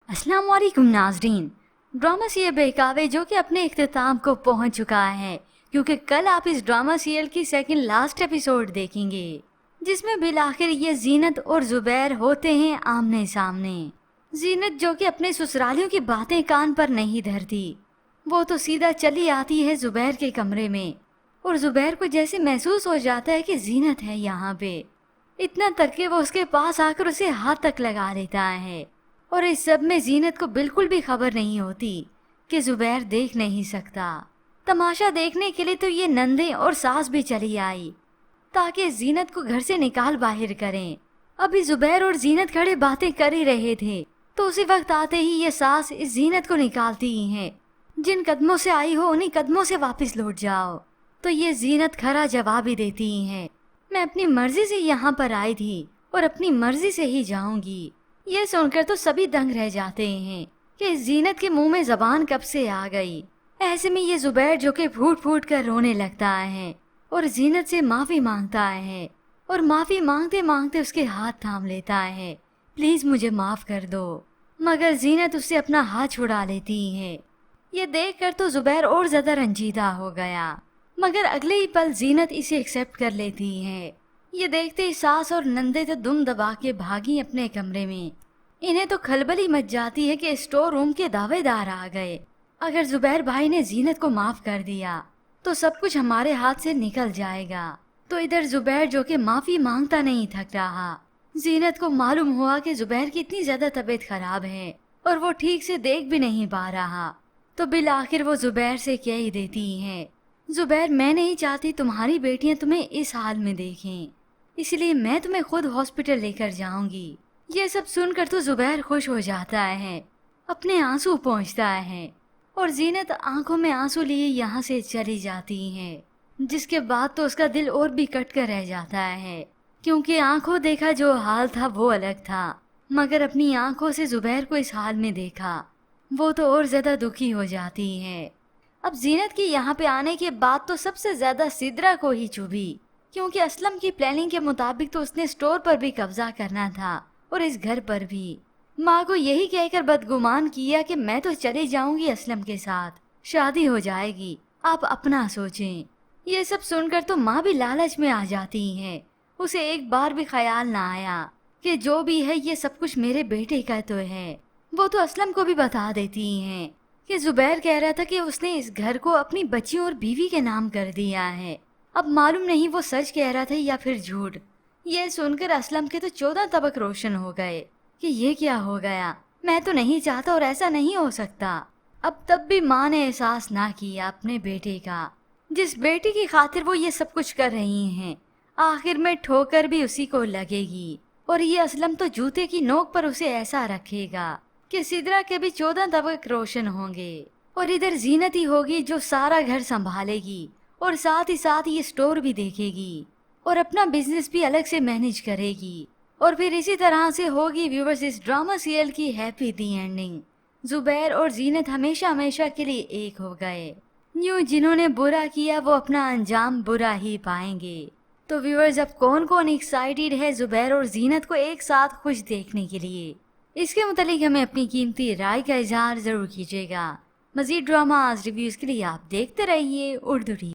अस्सलाम वालेकुम नाजरीन। ड्रामा सीरियल बेकावे जो कि अपने इख्तिताम को पहुंच चुका है, क्योंकि कल आप इस ड्रामा सीरियल की सेकंड लास्ट एपिसोड देखेंगे, जिसमें बिलाखिर ये जीनत और जुबैर होते हैं आमने सामने। जीनत जो कि अपने ससुरालियों की बातें कान पर नहीं धरती, वो तो सीधा चली आती है जुबैर के कमरे में, और जुबैर को जैसे महसूस हो जाता है कि जीनत है यहाँ पे। इतना तक कि वो उसके पास आकर उसे हाथ तक लगा लेता है, और इस सब में जीनत को बिल्कुल भी खबर नहीं होती कि जुबैर देख नहीं सकता। तमाशा देखने के लिए तो ये नंदे और सास भी चली आई ताकि जीनत को घर से निकाल बाहर करें। अभी जुबैर और जीनत खड़े बातें कर ही रहे थे, तो उसी वक्त आते ही ये सास इस जीनत को निकालती ही हैं। जिन कदमों से आई हो उन्हीं कदमों से वापस लौट जाओ। तो ये जीनत खरा जवाब ही देती ही है, मैं अपनी मर्जी से यहाँ पर आई थी और अपनी मर्जी से ही जाऊंगी। ये सुनकर तो सभी दंग रह जाते हैं कि इस जीनत के मुंह में जबान कब से आ गई। ऐसे में ये जुबैर जो कि फूट फूट कर रोने लगता है और जीनत से माफी मांगता है, और माफी मांगते मांगते उसके हाथ थाम लेता है, प्लीज मुझे माफ कर दो। मगर जीनत उससे अपना हाथ छुड़ा लेती है। ये देखकर तो जुबैर और ज्यादा रंजीदा हो गया, मगर अगले ही पल जीनत इसे एक्सेप्ट कर लेती है। ये देखते ही सास और नंदे तो दुम दबा के भागी अपने कमरे में। इन्हें तो खलबली मच जाती है कि स्टोर रूम के दावेदार आ गए। अगर जुबैर भाई ने जीनत को माफ कर दिया तो सब कुछ हमारे हाथ से निकल जाएगा। तो इधर जुबैर जो कि माफी मांगता नहीं थक रहा। जीनत को मालूम हुआ कि जुबैर की इतनी ज्यादा तबीयत खराब है और वो ठीक से देख भी नहीं पा रहा, तो बिल आखिर वो जुबैर से कह ही देती है, जुबैर मैं नहीं चाहती तुम्हारी बेटियां तुम्हें इस हाल में देखें, इसलिए मैं तुम्हें खुद हॉस्पिटल लेकर जाऊंगी। ये सब सुनकर तो जुबैर खुश हो जाता है, अपने आंसू पोंछता है, और जीनत आंखों में आंसू लिए यहाँ से चली जाती है। जिसके बाद तो उसका दिल और भी कट कर रह जाता है, क्योंकि आंखों देखा जो हाल था वो अलग था, मगर अपनी आंखों से जुबैर को इस हाल में देखा वो तो और ज्यादा दुखी हो जाती है। अब जीनत की यहाँ पे आने के बाद तो सबसे ज्यादा सिद्रा को ही चुभी, क्योंकि असलम की प्लानिंग के मुताबिक तो उसने स्टोर पर भी कब्जा करना था और इस घर पर भी। माँ को यही कहकर बदगुमान किया कि मैं तो चली जाऊंगी असलम के साथ, शादी हो जाएगी, आप अपना सोचें। ये सब सुनकर तो माँ भी लालच में आ जाती है। उसे एक बार भी ख्याल ना आया कि जो भी है ये सब कुछ मेरे बेटे का तो है। वो तो असलम को भी बता देती हैं कि जुबैर कह रहा था कि उसने इस घर को अपनी बच्चियों और बीवी के नाम कर दिया है। अब मालूम नहीं वो सच कह रहा था या फिर झूठ। ये सुनकर असलम के तो 14 तबक रोशन हो गए कि ये क्या हो गया, मैं तो नहीं चाहता और ऐसा नहीं हो सकता। अब तब भी माँ ने एहसास ना किया अपने बेटे का, जिस बेटी की खातिर वो ये सब कुछ कर रही हैं, आखिर में ठोकर भी उसी को लगेगी। और ये असलम तो जूते की नोक पर उसे ऐसा रखेगा कि सिद्रा के भी 14 तबक रोशन होंगे, और इधर जीनत ही होगी जो सारा घर संभालेगी और साथ ही साथ ये स्टोर भी देखेगी और अपना बिजनेस भी अलग से मैनेज करेगी। और फिर इसी तरह से होगी व्यूअर्स इस ड्रामा सीरियल की हैप्पी दी एंडिंग। जुबैर और जीनत हमेशा हमेशा के लिए एक हो गए। न्यू जिन्होंने बुरा किया वो अपना अंजाम बुरा ही पाएंगे। तो व्यूअर्स अब कौन कौन एक्साइटेड है जुबैर और जीनत को एक साथ खुश देखने के लिए, इसके मुतालिक हमें अपनी कीमती राय का इजहार जरूर कीजिएगा। मजीद ड्रामा रिव्यूज के लिए आप देखते रहिए उर्दू टीवी।